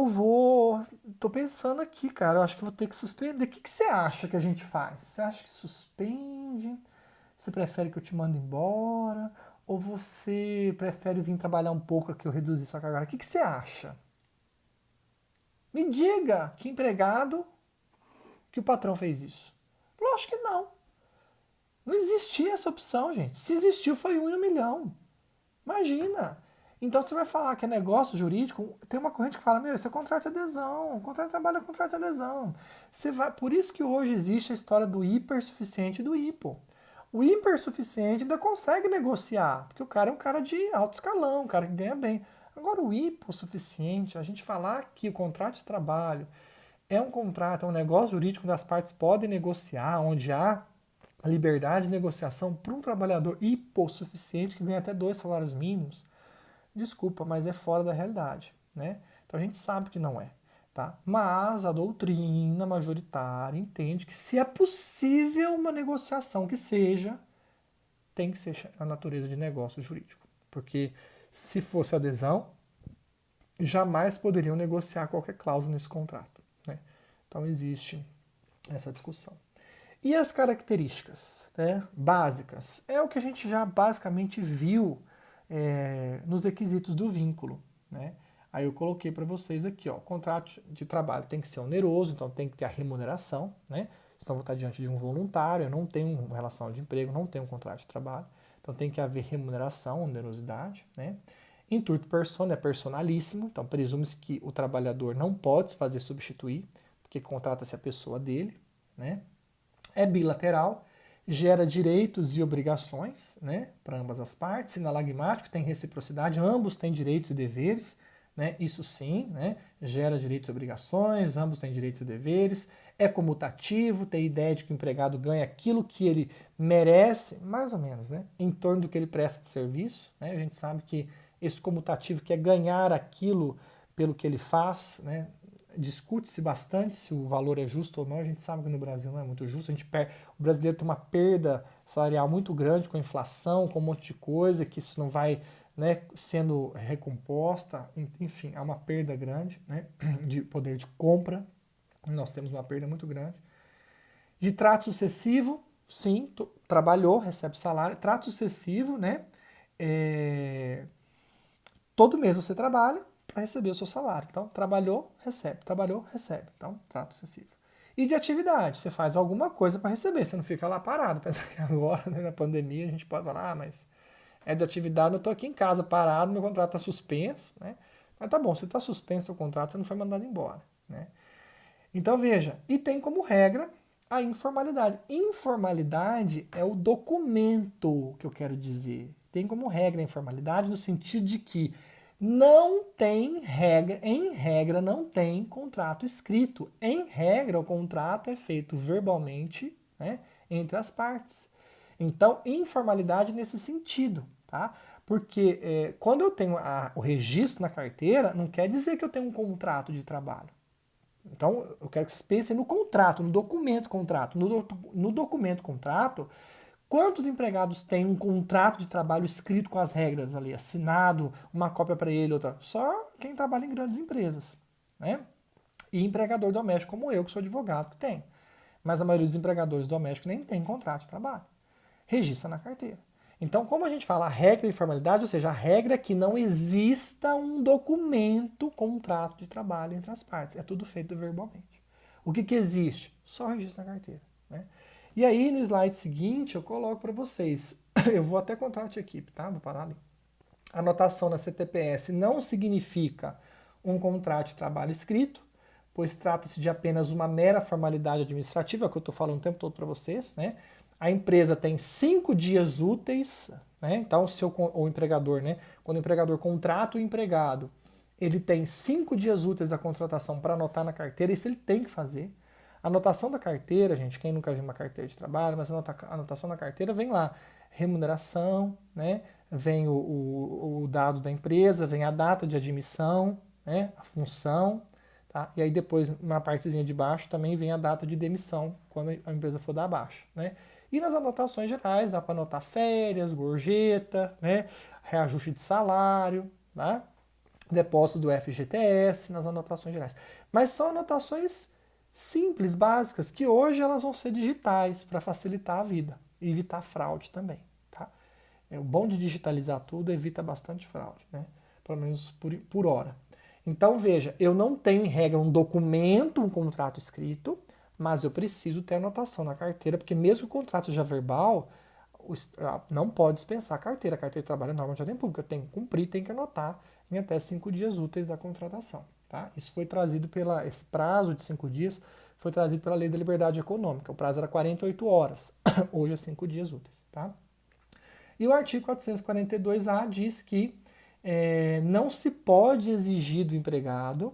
A: tô pensando aqui, cara, eu acho que vou ter que suspender. O que você acha que a gente faz? Você acha que suspende? Você prefere que eu te mande embora? Ou você prefere vir trabalhar um pouco aqui, eu reduzir sua carga? O que você acha? Me diga que empregado que o patrão fez isso. Lógico que não. Não existia essa opção, gente. Se existiu, foi 1 em 1 milhão. Imagina. Então você vai falar que é negócio jurídico, tem uma corrente que fala, meu, isso é contrato de adesão, contrato de trabalho é contrato de adesão. Por isso que hoje existe a história do hipersuficiente e do hipo. O hipersuficiente ainda consegue negociar, porque o cara é um cara de alto escalão, um cara que ganha bem. Agora o hipossuficiente, a gente falar que o contrato de trabalho é um contrato, é um negócio jurídico onde as partes podem negociar, onde há liberdade de negociação para um trabalhador hipossuficiente que ganha até 2 salários mínimos, desculpa, mas é fora da realidade, né? Então a gente sabe que não é, tá? Mas a doutrina majoritária entende que se é possível uma negociação que seja, tem que ser a natureza de negócio jurídico. Porque se fosse adesão, jamais poderiam negociar qualquer cláusula nesse contrato, né? Então existe essa discussão. E as características, né, básicas? É o que a gente já basicamente viu nos requisitos do vínculo. Né? Aí eu coloquei para vocês aqui, ó, o contrato de trabalho tem que ser oneroso, então tem que ter a remuneração, né? Senão eu vou estar diante de um voluntário, eu não tenho uma relação de emprego, não tenho um contrato de trabalho, então tem que haver remuneração, onerosidade, né? Intuito persona é personalíssimo, então presume-se que o trabalhador não pode se fazer substituir, porque contrata-se a pessoa dele, né? É bilateral, gera direitos e obrigações, né, para ambas as partes. Sinalagmático, tem reciprocidade, ambos têm direitos e deveres, né, isso sim, né, gera direitos e obrigações, ambos têm direitos e deveres. É comutativo, tem a ideia de que o empregado ganha aquilo que ele merece, mais ou menos, né, em torno do que ele presta de serviço. Né, a gente sabe que esse comutativo quer ganhar aquilo pelo que ele faz, né, discute-se bastante se o valor é justo ou não. A gente sabe que no Brasil não é muito justo. O brasileiro tem uma perda salarial muito grande com a inflação, com um monte de coisa, que isso não vai, né, sendo recomposta. Enfim, há uma perda grande, né, de poder de compra. Nós temos uma perda muito grande. De trato sucessivo, sim, trabalhou, recebe salário. Trato sucessivo, né? Todo mês você trabalha para receber o seu salário. Então, trabalhou, recebe. Trabalhou, recebe. Então, trato sucessivo. E de atividade, você faz alguma coisa para receber, você não fica lá parado. Apesar que agora, né, na pandemia, a gente pode falar, mas é de atividade, eu estou aqui em casa parado, meu contrato está suspenso, né? Mas tá bom, se está suspenso o contrato, você não foi mandado embora, né? Então, veja, e tem como regra a informalidade. Informalidade é o documento que eu quero dizer. Tem como regra a informalidade no sentido de que não tem regra, em regra não tem contrato escrito. Em regra, o contrato é feito verbalmente, né, entre as partes. Então, informalidade nesse sentido, tá? Porque quando eu tenho o registro na carteira, não quer dizer que eu tenho um contrato de trabalho. Então, eu quero que vocês pensem no contrato, no documento contrato. No documento contrato, quantos empregados têm um contrato de trabalho escrito com as regras ali, assinado, uma cópia para ele, outra? Só quem trabalha em grandes empresas, né? E empregador doméstico como eu, que sou advogado, que tem. Mas a maioria dos empregadores domésticos nem tem contrato de trabalho. Registra na carteira. Então, como a gente fala a regra de formalidade, ou seja, a regra é que não exista um documento, contrato de trabalho entre as partes. É tudo feito verbalmente. O que existe? Só registro na carteira. Né? E aí, no slide seguinte, eu coloco para vocês. Eu vou até contrato de equipe, tá? Vou parar ali. Anotação na CTPS não significa um contrato de trabalho escrito, pois trata-se de apenas uma mera formalidade administrativa, que eu estou falando o tempo todo para vocês, né? A empresa tem 5 dias úteis, né? Então, o empregador, né? Quando o empregador contrata o empregado, ele tem 5 dias úteis da contratação para anotar na carteira, isso ele tem que fazer. A anotação da carteira, gente, quem nunca viu uma carteira de trabalho, mas a anotação da carteira vem lá, remuneração, né? Vem o dado da empresa, vem a data de admissão, né? A função, tá? E aí depois, na partezinha de baixo, também vem a data de demissão, quando a empresa for dar baixa, né? E nas anotações gerais, dá para anotar férias, gorjeta, né? Reajuste de salário, tá? Depósito do FGTS, nas anotações gerais. Mas são anotações simples, básicas, que hoje elas vão ser digitais para facilitar a vida e evitar fraude também, tá? O bom de digitalizar tudo evita bastante fraude, né? Pelo menos por hora. Então, veja, eu não tenho, em regra, um documento, um contrato escrito, mas eu preciso ter anotação na carteira, porque mesmo que o contrato seja verbal, não pode dispensar a carteira. A carteira de trabalho é norma de ordem pública, tem que cumprir, tem que anotar em até 5 dias úteis da contratação. Tá? Isso foi trazido esse prazo de 5 dias foi trazido pela Lei da Liberdade Econômica. O prazo era 48 horas, hoje é 5 dias úteis. Tá? E o artigo 442A diz que não se pode exigir do empregado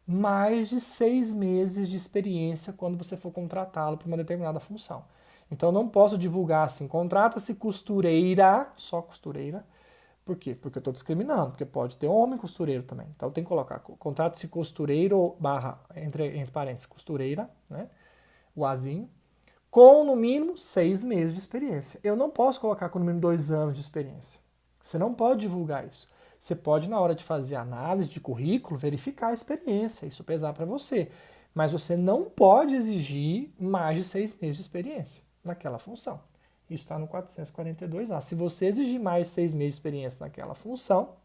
A: mais de 6 meses de experiência quando você for contratá-lo para uma determinada função. Então, eu não posso divulgar assim, contrata-se costureira, só costureira. Por quê? Porque eu estou discriminando, porque pode ter homem costureiro também. Então, tem que colocar contrata-se costureiro, barra, entre parênteses, costureira, né? O azinho, com no mínimo 6 meses de experiência. Eu não posso colocar com no mínimo 2 anos de experiência. Você não pode divulgar isso. Você pode, na hora de fazer análise de currículo, verificar a experiência, isso pesar para você. Mas você não pode exigir mais de 6 meses de experiência naquela função. Isso está no 442A. Se você exigir mais de 6 meses de experiência naquela função,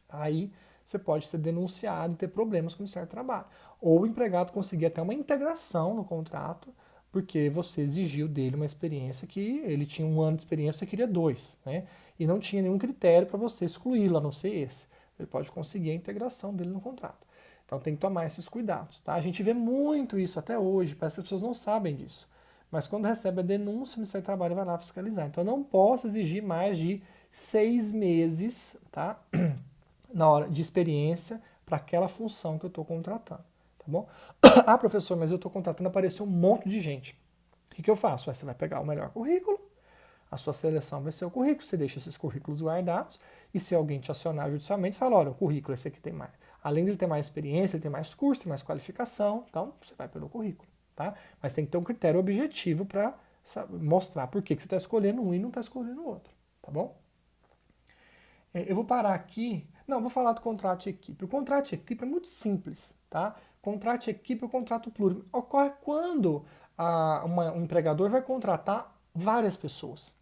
A: aí você pode ser denunciado e ter problemas com o Ministério do Trabalho. Ou o empregado conseguir até uma integração no contrato, porque você exigiu dele uma experiência que ele tinha 1 ano de experiência, você queria 2, né? E não tinha nenhum critério para você excluí-lo, a não ser esse. Ele pode conseguir a integração dele no contrato. Então tem que tomar esses cuidados, tá? A gente vê muito isso até hoje, parece que as pessoas não sabem disso. Mas quando recebe a denúncia, o Ministério do Trabalho vai lá fiscalizar. Então eu não posso exigir mais de 6 meses, tá? Na hora de experiência para aquela função que eu estou contratando, tá bom? Ah, professor, mas eu estou contratando, apareceu um monte de gente. O que eu faço? Você vai pegar o melhor currículo, a sua seleção vai ser o currículo, você deixa esses currículos guardados, e se alguém te acionar judicialmente, você fala, olha, o currículo, esse aqui tem mais. Além de ele ter mais experiência, ele tem mais curso, tem mais qualificação, então você vai pelo currículo, tá? Mas tem que ter um critério objetivo para mostrar por que você está escolhendo um e não está escolhendo o outro, tá bom? Eu vou parar aqui. Não, vou falar do contrato de equipe. O contrato de equipe é muito simples, tá? Contrato de equipe é o contrato pluro. Ocorre quando um empregador vai contratar várias pessoas.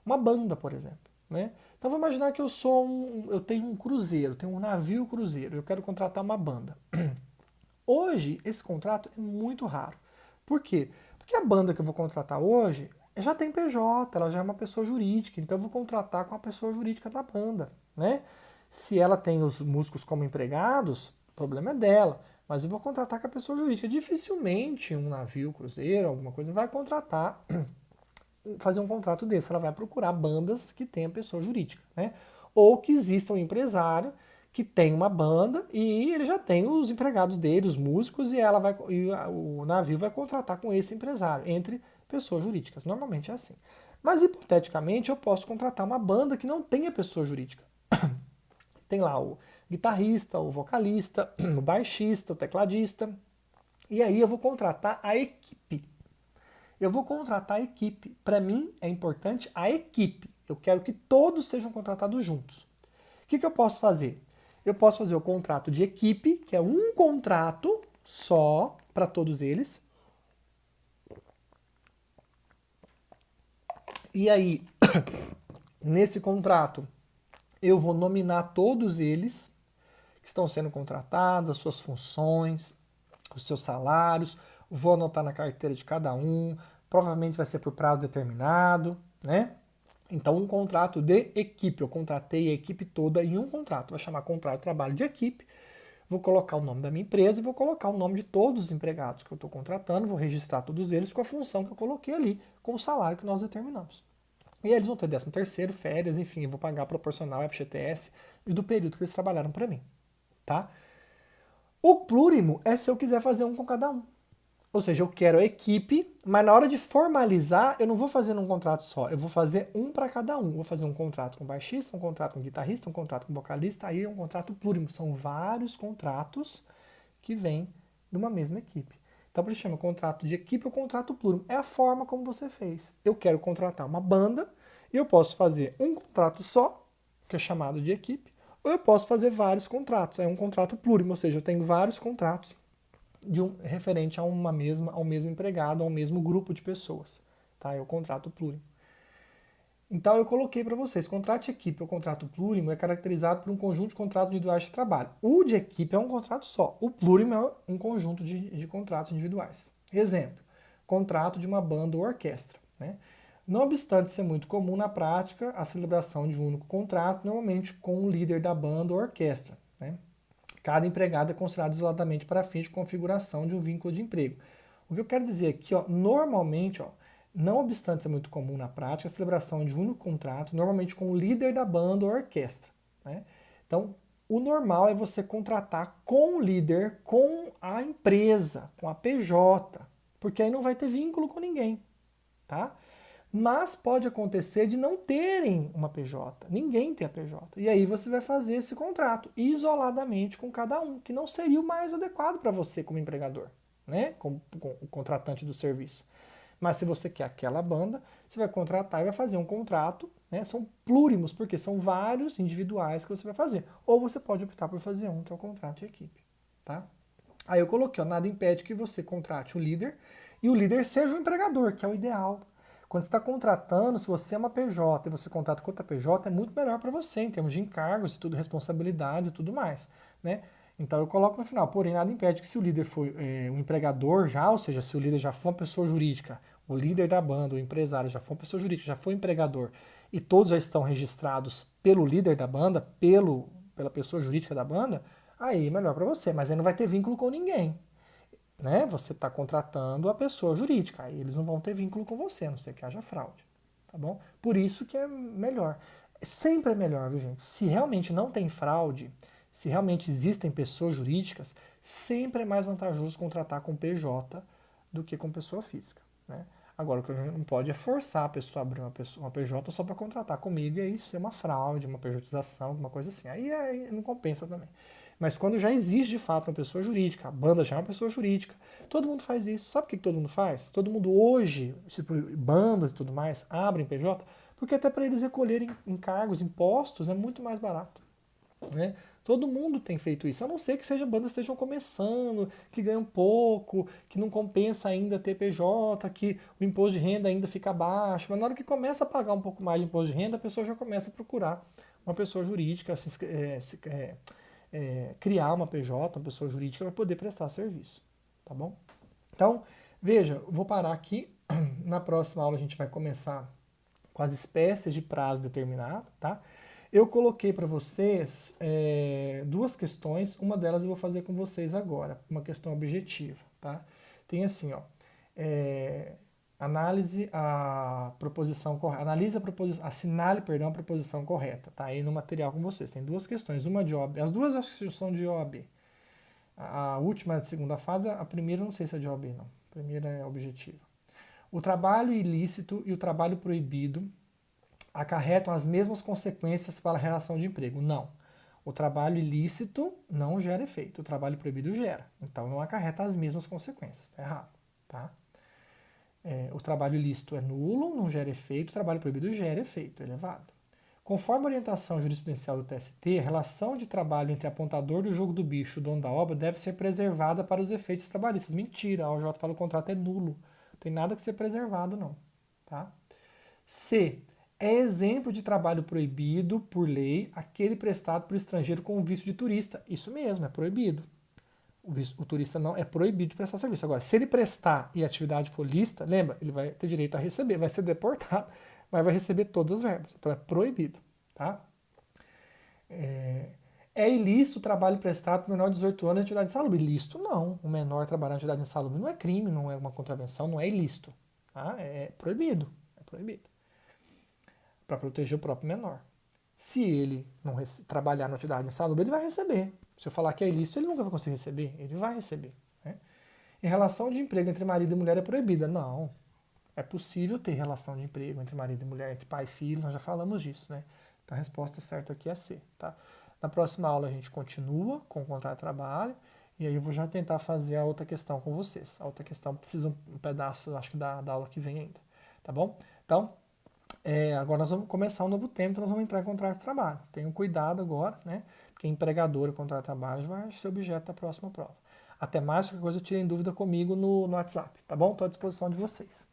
A: Uma banda, por exemplo, né? Então vamos imaginar que eu tenho um cruzeiro, tenho um navio cruzeiro, eu quero contratar uma banda. Hoje, esse contrato é muito raro. Por quê? Porque a banda que eu vou contratar hoje já tem PJ, ela já é uma pessoa jurídica, então eu vou contratar com a pessoa jurídica da banda, né? Se ela tem os músicos como empregados, o problema é dela, mas eu vou contratar com a pessoa jurídica. Dificilmente um navio, cruzeiro, alguma coisa, vai contratar, fazer um contrato desse, ela vai procurar bandas que tenham pessoa jurídica, né? Ou que exista um empresário que tem uma banda e ele já tem os empregados dele, os músicos, o navio vai contratar com esse empresário, entre pessoas jurídicas. Normalmente é assim. Mas, hipoteticamente, eu posso contratar uma banda que não tenha pessoa jurídica. Tem lá o guitarrista, o vocalista, o baixista, o tecladista. E aí eu vou contratar a equipe. Eu vou contratar a equipe. Para mim é importante a equipe. Eu quero que todos sejam contratados juntos. O que eu posso fazer? Eu posso fazer o contrato de equipe, que é um contrato só para todos eles. E aí, nesse contrato, eu vou nominar todos eles que estão sendo contratados, as suas funções, os seus salários, vou anotar na carteira de cada um, provavelmente vai ser por prazo determinado, né? Então, um contrato de equipe, eu contratei a equipe toda em um contrato, vai chamar contrato de trabalho de equipe, vou colocar o nome da minha empresa e vou colocar o nome de todos os empregados que eu estou contratando, vou registrar todos eles com a função que eu coloquei ali, com o salário que nós determinamos. E eles vão ter 13º, férias, enfim, eu vou pagar proporcional FGTS e do período que eles trabalharam para mim, tá? O plurimo é se eu quiser fazer um com cada um. Ou seja, eu quero a equipe, mas na hora de formalizar, eu não vou fazer num contrato só, eu vou fazer um para cada um. Vou fazer um contrato com baixista, um contrato com guitarrista, um contrato com vocalista, aí é um contrato plurimo. São vários contratos que vêm de uma mesma equipe. Então, por isso chama contrato de equipe ou contrato plurimo. É a forma como você fez. Eu quero contratar uma banda e eu posso fazer um contrato só, que é chamado de equipe, ou eu posso fazer vários contratos. É um contrato plurimo, ou seja, eu tenho vários contratos referente a ao mesmo empregado, ao mesmo grupo de pessoas. Tá? É o contrato plurimo. Então eu coloquei para vocês, contrato de equipe ou contrato plurimo é caracterizado por um conjunto de contratos individuais de trabalho. O de equipe é um contrato só, o plurimo é um conjunto de contratos individuais. Exemplo, contrato de uma banda ou orquestra. Né? Não obstante ser muito comum na prática a celebração de um único contrato, normalmente com o líder da banda ou orquestra. Né? Cada empregado é considerado isoladamente para fins de configuração de um vínculo de emprego. O que eu quero dizer aqui, normalmente, não obstante ser muito comum na prática, a celebração de um único contrato, normalmente com o líder da banda ou orquestra. Né? Então, o normal é você contratar com o líder, com a empresa, com a PJ, porque aí não vai ter vínculo com ninguém. Tá? Mas pode acontecer de não terem uma PJ, ninguém tem a PJ. E aí você vai fazer esse contrato isoladamente com cada um, que não seria o mais adequado para você como empregador, né? Como o contratante do serviço. Mas se você quer aquela banda, você vai contratar e vai fazer um contrato, né? São plúrimos, porque são vários individuais que você vai fazer. Ou você pode optar por fazer um, que é o contrato de equipe, tá? Aí eu coloquei, nada impede que você contrate o líder e o líder seja o empregador, que é o ideal. Quando você está contratando, se você é uma PJ e você contrata com outra PJ, é muito melhor para você, em termos de encargos e tudo, responsabilidades e tudo mais, né? Então eu coloco no final, porém nada impede que se o líder for um empregador já, ou seja, se o líder já for uma pessoa jurídica, o líder da banda, o empresário já for uma pessoa jurídica, já for empregador, e todos já estão registrados pelo líder da banda, pela pessoa jurídica da banda, aí é melhor para você, mas aí não vai ter vínculo com ninguém, né? Você está contratando a pessoa jurídica, aí eles não vão ter vínculo com você, a não ser que haja fraude, tá bom? Por isso que é melhor. Sempre é melhor, viu, gente? Se realmente não tem fraude, se realmente existem pessoas jurídicas, sempre é mais vantajoso contratar com PJ do que com pessoa física, né? Agora, o que a gente não pode é forçar a pessoa a abrir uma PJ só para contratar comigo e aí ser uma fraude, uma pejotização, alguma coisa assim. Aí não compensa também. Mas quando já existe de fato uma pessoa jurídica, a banda já é uma pessoa jurídica, todo mundo faz isso. Sabe o que todo mundo faz? Todo mundo hoje, tipo, bandas e tudo mais, abrem PJ, porque até para eles recolherem encargos, impostos, é muito mais barato, né? Todo mundo tem feito isso, a não ser que sejam bandas que estejam começando, que ganham pouco, que não compensa ainda ter PJ, que o imposto de renda ainda fica baixo. Mas na hora que começa a pagar um pouco mais de imposto de renda, a pessoa já começa a procurar uma pessoa jurídica, criar uma PJ, uma pessoa jurídica, para poder prestar serviço. Tá bom? Então, veja, vou parar aqui. Na próxima aula a gente vai começar com as espécies de prazo determinado, tá? Eu coloquei para vocês duas questões, uma delas eu vou fazer com vocês agora, uma questão objetiva, tá? Tem assim, ó, analise a proposição correta, analise a proposição, assinale, perdão, a proposição correta, tá? Aí no material com vocês, tem duas questões, uma de OAB, as duas acho que são de OAB. A última é de segunda fase, a primeira não sei se é de OAB não, a primeira é objetiva. O trabalho ilícito e o trabalho proibido acarretam as mesmas consequências para a relação de emprego? Não. O trabalho ilícito não gera efeito, o trabalho proibido gera. Então não acarreta as mesmas consequências, está errado. Tá? O trabalho ilícito é nulo, não gera efeito, o trabalho proibido gera efeito elevado. Conforme a orientação jurisprudencial do TST, a relação de trabalho entre apontador do jogo do bicho e o dono da obra deve ser preservada para os efeitos trabalhistas. Mentira, a OJ fala que o contrato é nulo. Não tem nada que ser preservado, não. Tá? C. É exemplo de trabalho proibido por lei aquele prestado por estrangeiro com visto de turista. Isso mesmo, é proibido. O turista não é proibido de prestar serviço. Agora, se ele prestar e a atividade for lista, lembra, ele vai ter direito a receber, vai ser deportado, mas vai receber todas as verbas. Então é proibido. Tá? É ilícito o trabalho prestado por menor de 18 anos em atividade insalubre? Ilícito não. O menor trabalhar em atividade insalubre não é crime, não é uma contravenção, não é ilícito. Tá? É proibido. É proibido. Para proteger o próprio menor. Se ele não trabalhar na atividade insalubre, ele vai receber. Se eu falar que é ilícito, ele nunca vai conseguir receber. Ele vai receber. Né? Em relação de emprego entre marido e mulher é proibida? Não. É possível ter relação de emprego entre marido e mulher, entre pai e filho, nós já falamos disso, né? Então a resposta certa aqui é C, tá? Na próxima aula a gente continua com o contrato de trabalho e aí eu vou já tentar fazer a outra questão com vocês. A outra questão precisa um pedaço, acho que da aula que vem ainda, tá bom? Então, agora nós vamos começar um novo tempo, então nós vamos entrar em contrato de trabalho. Tenham cuidado agora, né? Porque empregador e contrato de trabalho vai ser objeto da próxima prova. Até mais, qualquer coisa tirem dúvida comigo no WhatsApp, tá bom? Estou à disposição de vocês.